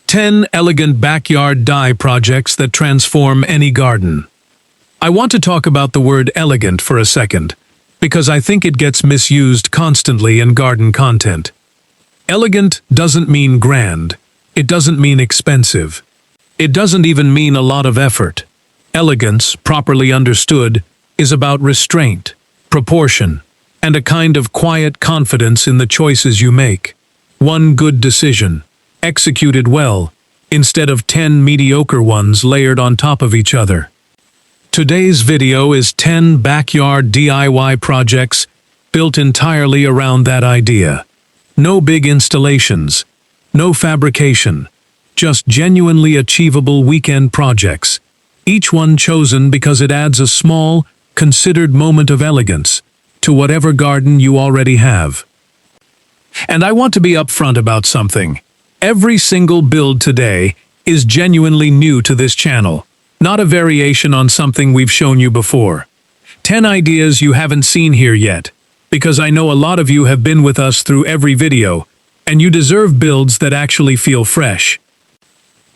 10 elegant backyard dye projects that transform any garden. I want to talk about the word elegant for a second, because I think it gets misused constantly in garden content. Elegant doesn't mean grand. It doesn't mean expensive. It doesn't even mean a lot of effort. Elegance, properly understood, is about restraint, proportion, and a kind of quiet confidence in the choices you make. One good decision, executed well, instead of 10 mediocre ones layered on top of each other. Today's video is 10 backyard DIY projects built entirely around that idea. No big installations, no fabrication, just genuinely achievable weekend projects, each one chosen because it adds a small, considered moment of elegance to whatever garden you already have. And I want to be upfront about something. Every single build today is genuinely new to this channel, not a variation on something we've shown you before. 10 ideas you haven't seen here yet, because I know a lot of you have been with us through every video, and you deserve builds that actually feel fresh.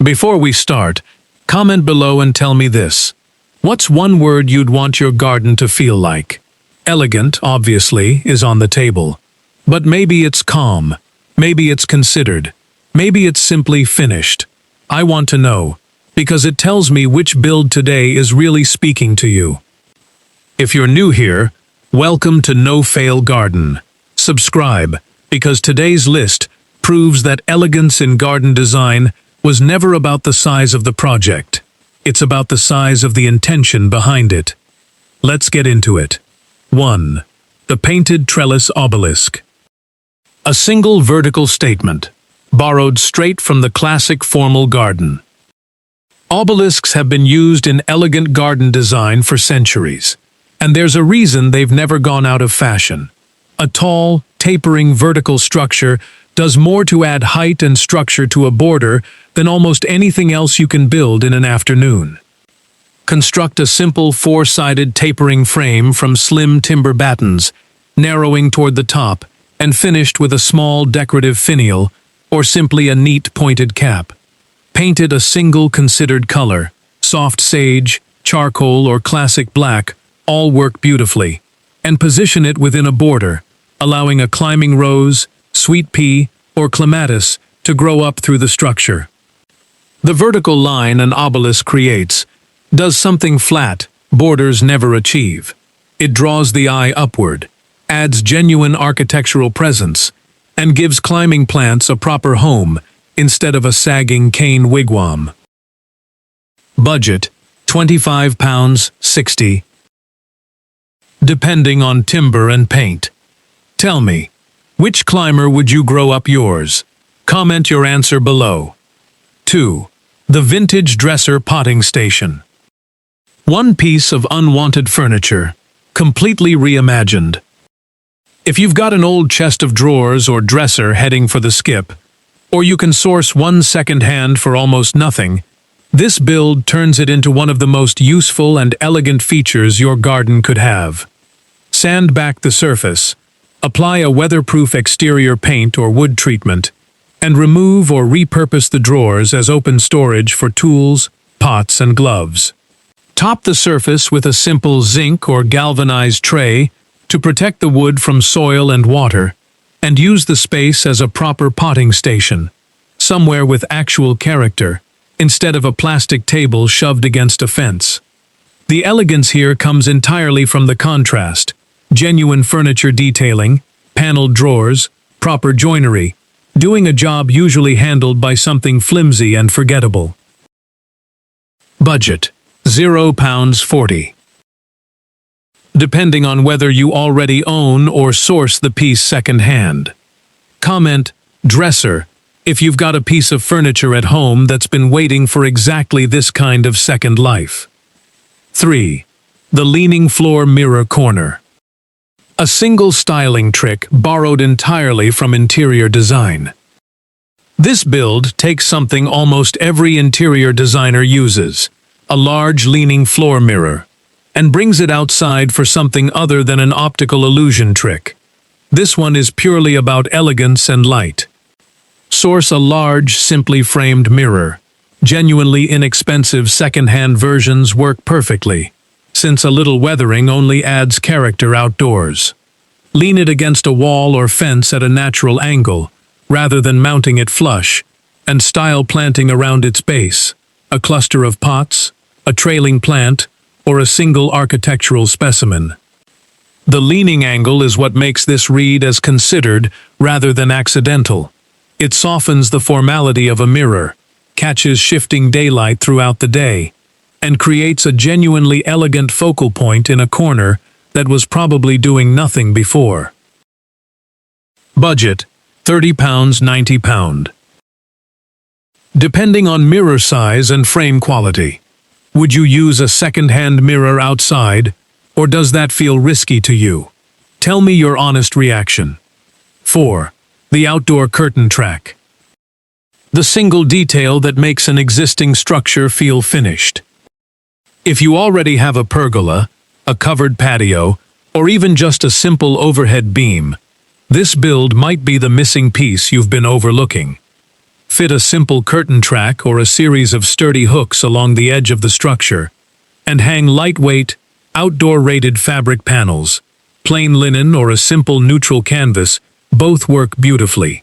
Before we start, comment below and tell me this. What's one word you'd want your garden to feel like? Elegant, obviously, is on the table. But maybe it's calm, maybe it's considered, maybe it's simply finished. I want to know, because it tells me which build today is really speaking to you. If you're new here, welcome to No Fail Garden. Subscribe, because today's list proves that elegance in garden design was never about the size of the project. It's about the size of the intention behind it. Let's get into it. 1. The painted trellis obelisk. A single vertical statement, borrowed straight from the classic formal garden. Obelisks have been used in elegant garden design for centuries, and there's a reason they've never gone out of fashion. A tall, tapering vertical structure does more to add height and structure to a border than almost anything else you can build in an afternoon. Construct a simple four-sided tapering frame from slim timber battens, narrowing toward the top, and finished with a small decorative finial, or simply a neat pointed cap. Paint it a single considered color, soft sage, charcoal, or classic black, all work beautifully, and position it within a border, allowing a climbing rose, sweet pea, or clematis to grow up through the structure. The vertical line an obelisk creates does something flat borders never achieve. It draws the eye upward, adds genuine architectural presence, and gives climbing plants a proper home instead of a sagging cane wigwam. Budget, £25, 60, depending on timber and paint. Tell me, which climber would you grow up yours? Comment your answer below. 2. The vintage dresser potting station. One piece of unwanted furniture, completely reimagined. If you've got an old chest of drawers or dresser heading for the skip, or you can source one secondhand for almost nothing, this build turns it into one of the most useful and elegant features your garden could have. Sand back the surface, apply a weatherproof exterior paint or wood treatment, and remove or repurpose the drawers as open storage for tools, pots, and gloves. Top the surface with a simple zinc or galvanized tray to protect the wood from soil and water, and use the space as a proper potting station, somewhere with actual character, instead of a plastic table shoved against a fence. The elegance here comes entirely from the contrast, genuine furniture detailing, paneled drawers, proper joinery, doing a job usually handled by something flimsy and forgettable. Budget, £0, 40. Depending on whether you already own or source the piece second-hand. Comment, dresser, if you've got a piece of furniture at home that's been waiting for exactly this kind of second life. 3. The leaning floor mirror corner. A single styling trick borrowed entirely from interior design. This build takes something almost every interior designer uses, a large leaning floor mirror, and brings it outside for something other than an optical illusion trick. This one is purely about elegance and light. Source a large, simply framed mirror. Genuinely inexpensive second-hand versions work perfectly, since a little weathering only adds character outdoors. Lean it against a wall or fence at a natural angle, rather than mounting it flush, and style planting around its base, a cluster of pots, a trailing plant, or a single architectural specimen. The leaning angle is what makes this read as considered rather than accidental. It softens the formality of a mirror, catches shifting daylight throughout the day, and creates a genuinely elegant focal point in a corner that was probably doing nothing before. Budget: £30, £90. Depending on mirror size and frame quality. Would you use a second-hand mirror outside, or does that feel risky to you? Tell me your honest reaction. 4. The outdoor curtain track. The single detail that makes an existing structure feel finished. If you already have a pergola, a covered patio, or even just a simple overhead beam, this build might be the missing piece you've been overlooking. Fit a simple curtain track or a series of sturdy hooks along the edge of the structure, and hang lightweight, outdoor-rated fabric panels. Plain linen or a simple neutral canvas both work beautifully.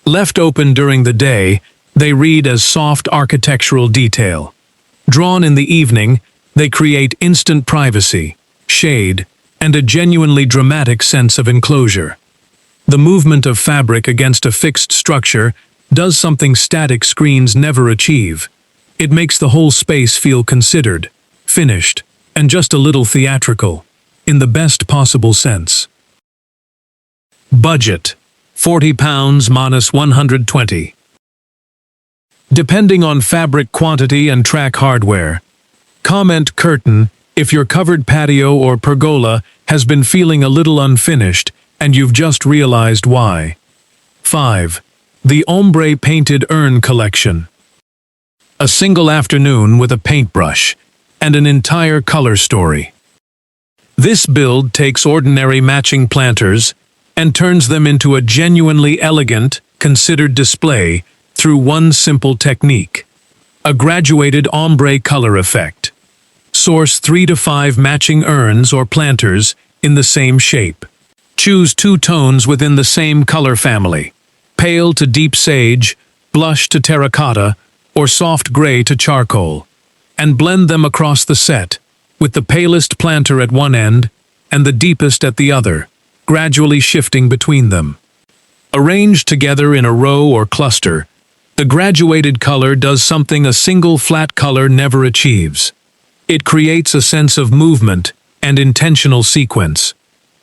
Left open during the day, they read as soft architectural detail. Drawn in the evening, they create instant privacy, shade, and a genuinely dramatic sense of enclosure. The movement of fabric against a fixed structure does something static screens never achieve. It makes the whole space feel considered, finished, and just a little theatrical, in the best possible sense. Budget: £40 minus 120. Depending on fabric quantity and track hardware. Comment curtain if your covered patio or pergola has been feeling a little unfinished and you've just realized why. 5. The Ombre Painted Urn Collection. A single afternoon with a paintbrush and an entire color story. This build takes ordinary matching planters and turns them into a genuinely elegant, considered display through one simple technique: a graduated ombre color effect. Source 3 to 5 matching urns or planters in the same shape. Choose 2 tones within the same color family: pale to deep sage, blush to terracotta, or soft gray to charcoal, and blend them across the set, with the palest planter at one end and the deepest at the other, gradually shifting between them. Arranged together in a row or cluster, the graduated color does something a single flat color never achieves. It creates a sense of movement and intentional sequence,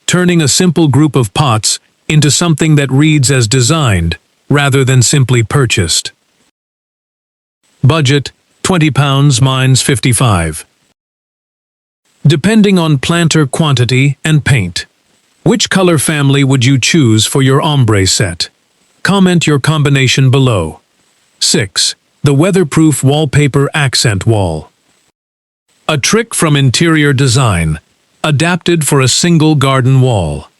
turning a simple group of pots into something that reads as designed rather than simply purchased. Budget: £20 minus 55. Depending on planter quantity and paint. Which color family would you choose for your ombre set? Comment your combination below. 6. The Weatherproof Wallpaper Accent Wall. A trick from interior design, adapted for a single garden wall.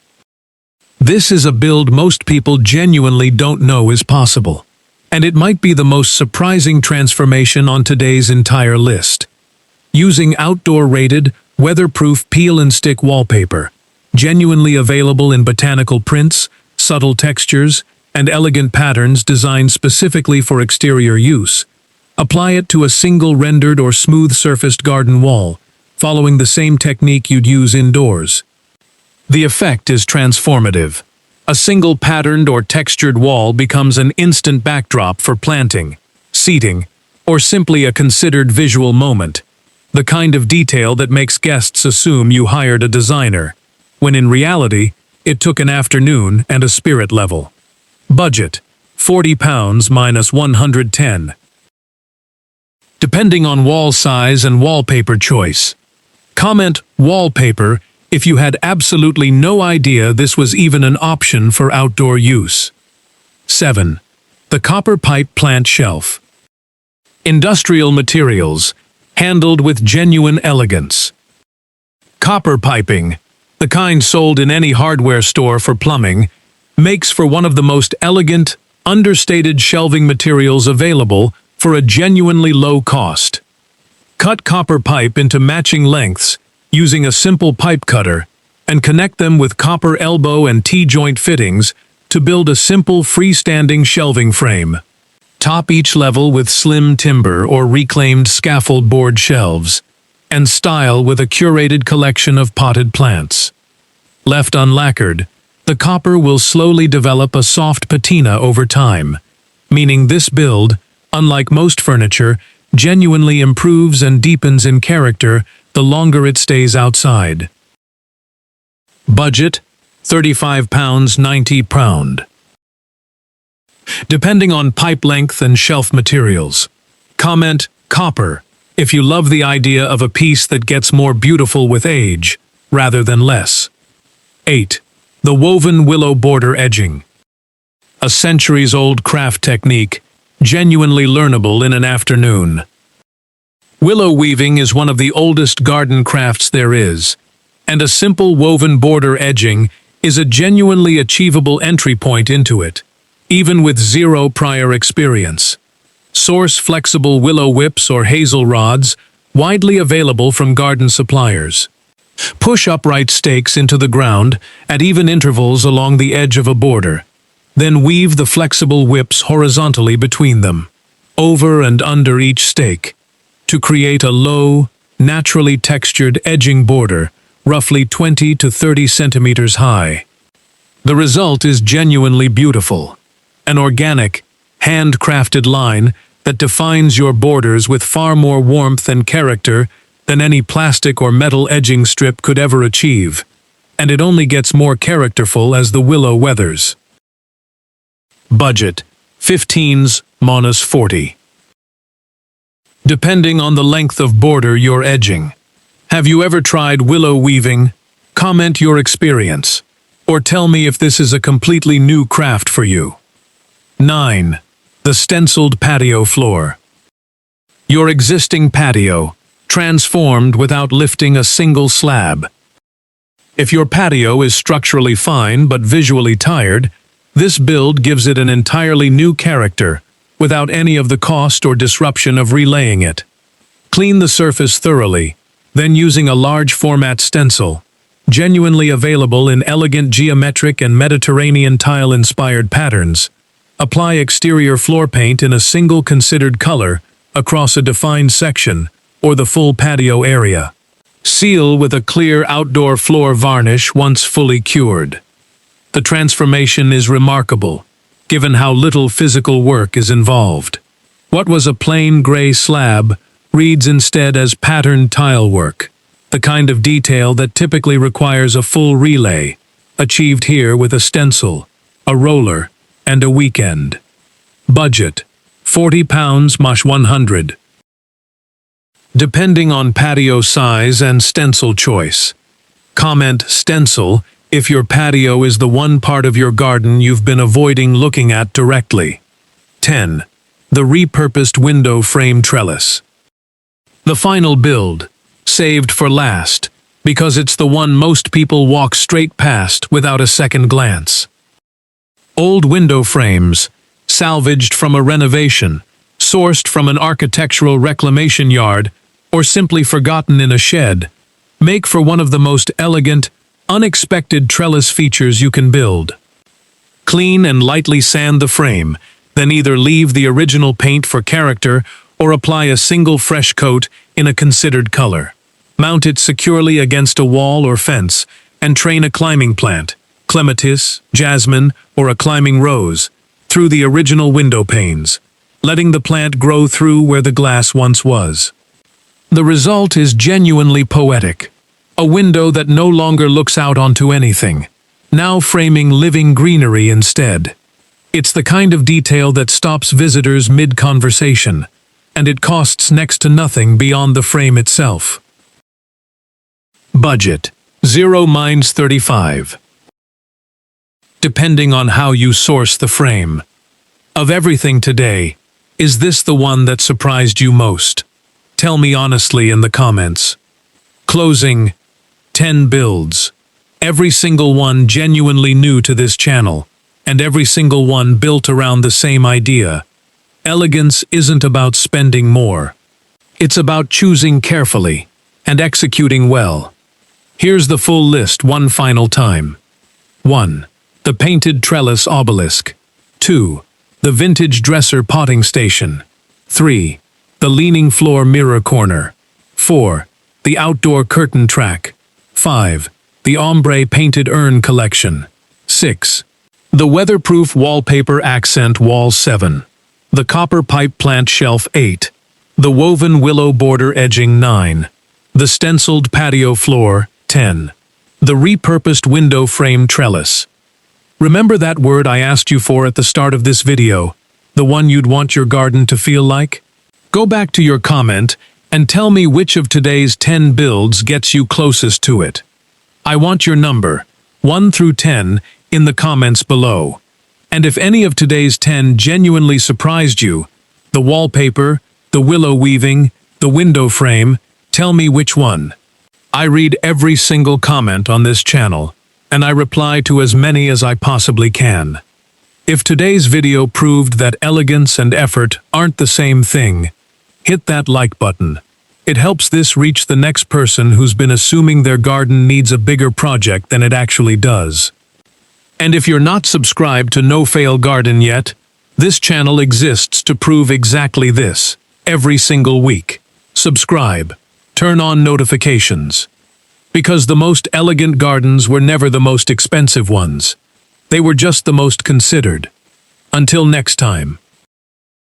This is a build most people genuinely don't know is possible, and it might be the most surprising transformation on today's entire list. Using outdoor-rated, weatherproof peel-and-stick wallpaper, genuinely available in botanical prints, subtle textures, and elegant patterns designed specifically for exterior use. Apply it to a single rendered or smooth-surfaced garden wall, following the same technique you'd use indoors. The effect is transformative. A single patterned or textured wall becomes an instant backdrop for planting, seating, or simply a considered visual moment, the kind of detail that makes guests assume you hired a designer, when in reality, it took an afternoon and a spirit level. Budget: £40 minus 110. Depending on wall size and wallpaper choice. Comment wallpaper if you had absolutely no idea this was even an option for outdoor use. 7. The Copper Pipe Plant Shelf. Industrial materials, handled with genuine elegance. Copper piping, the kind sold in any hardware store for plumbing, makes for one of the most elegant, Understated shelving materials available for a genuinely low cost. Cut copper pipe into matching lengths using a simple pipe cutter and connect them with copper elbow and T-joint fittings to build a simple freestanding shelving frame. Top each level with slim timber or reclaimed scaffold board shelves, and style with a curated collection of potted plants. Left unlacquered, the copper will slowly develop a soft patina over time, meaning this build, unlike most furniture, genuinely improves and deepens in character the longer it stays outside. Budget: £35, £90. Depending on pipe length and shelf materials. Comment copper if you love the idea of a piece that gets more beautiful with age, rather than less. 8. The woven willow border edging. A centuries-old craft technique, genuinely learnable in an afternoon. Willow weaving is one of the oldest garden crafts there is, and a simple woven border edging is a genuinely achievable entry point into it, even with zero prior experience. Source flexible willow whips or hazel rods, widely available from garden suppliers. Push upright stakes into the ground at even intervals along the edge of a border. Then weave the flexible whips horizontally between them, over and under each stake, to create a low, naturally textured edging border, roughly 20 to 30 centimeters high. The result is genuinely beautiful. An organic, handcrafted line that defines your borders with far more warmth and character than any plastic or metal edging strip could ever achieve, and it only gets more characterful as the willow weathers. Budget: £15s -40. Depending on the length of border you're edging. Have you ever tried willow weaving? Comment your experience, or tell me if this is a completely new craft for you. 9. The stenciled patio floor. Your existing patio, transformed without lifting a single slab. If your patio is structurally fine but visually tired, this build gives it an entirely new character without any of the cost or disruption of relaying it. Clean the surface thoroughly, then using a large format stencil, genuinely available in elegant geometric and Mediterranean tile-inspired patterns, apply exterior floor paint in a single considered color across a defined section or the full patio area. Seal with a clear outdoor floor varnish once fully cured. The transformation is remarkable, given how little physical work is involved. What was a plain gray slab reads instead as patterned tile work, the kind of detail that typically requires a full relay, achieved here with a stencil, a roller, and a weekend. Budget: £40 -100. Depending on patio size and stencil choice. Comment stencil if your patio is the one part of your garden you've been avoiding looking at directly. 10. The repurposed window frame trellis. The final build, saved for last, because it's the one most people walk straight past without a second glance. Old window frames, salvaged from a renovation, sourced from an architectural reclamation yard, or simply forgotten in a shed, make for one of the most elegant, unexpected trellis features you can build. Clean and lightly sand the frame, then either leave the original paint for character or apply a single fresh coat in a considered color. Mount it securely against a wall or fence and train a climbing plant, clematis, jasmine, or a climbing rose, through the original window panes, letting the plant grow through where the glass once was. The result is genuinely poetic. A window that no longer looks out onto anything, now framing living greenery instead. It's the kind of detail that stops visitors mid-conversation, and it costs next to nothing beyond the frame itself. Budget: €0 -35. Depending on how you source the frame. Of everything today, is this the one that surprised you most? Tell me honestly in the comments. Closing: 10 builds. Every single one genuinely new to this channel, and every single one built around the same idea. Elegance isn't about spending more. It's about choosing carefully and executing well. Here's the full list one final time. 1. The painted trellis obelisk. 2. The vintage dresser potting station. 3. The leaning floor mirror corner. 4. The outdoor curtain track. 5. The Ombre painted urn collection. 6. The weatherproof wallpaper accent wall 7. The copper pipe plant shelf 8. The woven willow border edging 9. The stenciled patio floor 10. The repurposed window frame trellis. Remember that word I asked you for at the start of this video, the one you'd want your garden to feel like? Go back to your comment and tell me which of today's 10 builds gets you closest to it. I want your number, 1 through 10, in the comments below. And if any of today's 10 genuinely surprised you, the wallpaper, the willow weaving, the window frame, tell me which one. I read every single comment on this channel, and I reply to as many as I possibly can. If today's video proved that elegance and effort aren't the same thing, hit that like button. It helps this reach the next person who's been assuming their garden needs a bigger project than it actually does. And if you're not subscribed to No Fail Garden yet, this channel exists to prove exactly this, every single week. Subscribe. Turn on notifications. Because the most elegant gardens were never the most expensive ones. They were just the most considered. Until next time.